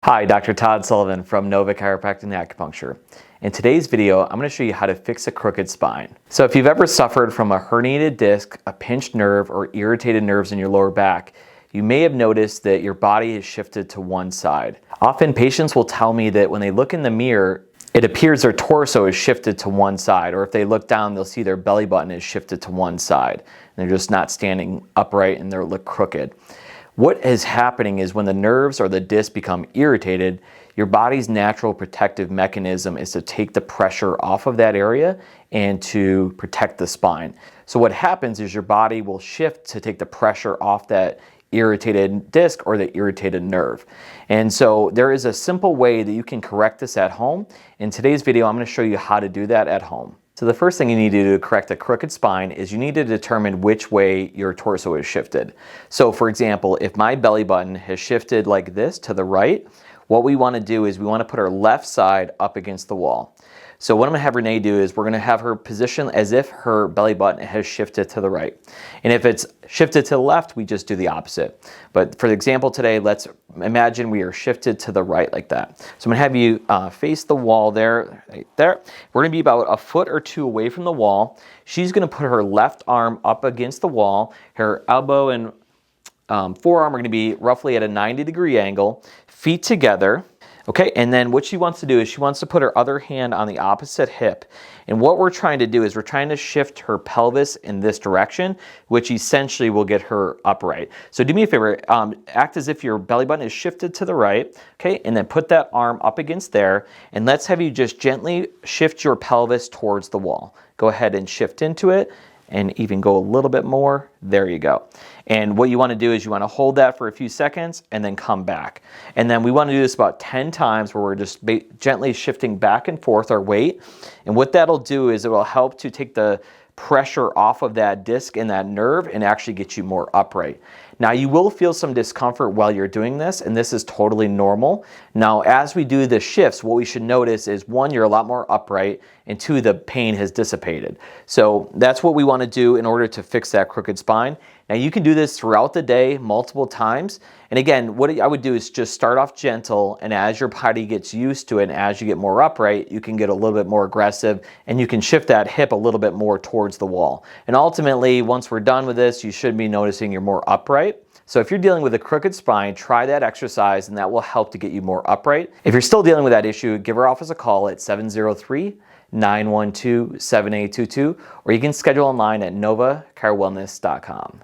Hi, Dr. Todd Sullivan from Nova Chiropractic and Acupuncture. In today's video, I'm going to show you how to fix a crooked spine. So if you've ever suffered from a herniated disc, a pinched nerve, or irritated nerves in your lower back, you may have noticed that your body is shifted to one side. Often patients will tell me that when they look in the mirror, it appears their torso is shifted to one side, or if they look down, they'll see their belly button is shifted to one side. And they're just not standing upright and they look crooked. What is happening is when the nerves or the disc become irritated, your body's natural protective mechanism is to take the pressure off of that area and to protect the spine. So what happens is your body will shift to take the pressure off that irritated disc or the irritated nerve. And so there is a simple way that you can correct this at home. In today's video, I'm going to show you how to do that at home. So the first thing you need to do to correct a crooked spine is you need to determine which way your torso is shifted. So for example, if my belly button has shifted like this to the right, what we want to do is we want to put our left side up against the wall. So what I'm going to have Renee do is we're going to have her position as if her belly button has shifted to the right. And if it's shifted to the left, we just do the opposite. But for the example today, let's imagine we are shifted to the right like that. So I'm going to have you face the wall there, right there. We're going to be about a foot or two away from the wall. She's going to put her left arm up against the wall. Her elbow and forearm are going to be roughly at a 90-degree angle, feet together. Okay, and then what she wants to do is she wants to put her other hand on the opposite hip. And what we're trying to do is we're trying to shift her pelvis in this direction, which essentially will get her upright. So do me a favor, act as if your belly button is shifted to the right, okay, and then put that arm up against there, and let's have you just gently shift your pelvis towards the wall. Go ahead and shift into it, and even go a little bit more. There you go. And what you want to do is you want to hold that for a few seconds and then come back. And then we want to do this about 10 times where we're just gently shifting back and forth our weight. And what that'll do is it will help to take the pressure off of that disc and that nerve and actually get you more upright. Now you will feel some discomfort while you're doing this, and this is totally normal. Now as we do the shifts, what we should notice is one, you're a lot more upright, and two, the pain has dissipated. So that's what we want to do in order to fix that crooked spine. Now you can do this throughout the day multiple times. And again, what I would do is just start off gentle, and as your body gets used to it and as you get more upright, you can get a little bit more aggressive and you can shift that hip a little bit more towards the wall. And ultimately, once we're done with this, you should be noticing you're more upright. So if you're dealing with a crooked spine, try that exercise and that will help to get you more upright. If you're still dealing with that issue, give our office a call at 703-912-7822, or you can schedule online at novachirowellness.com.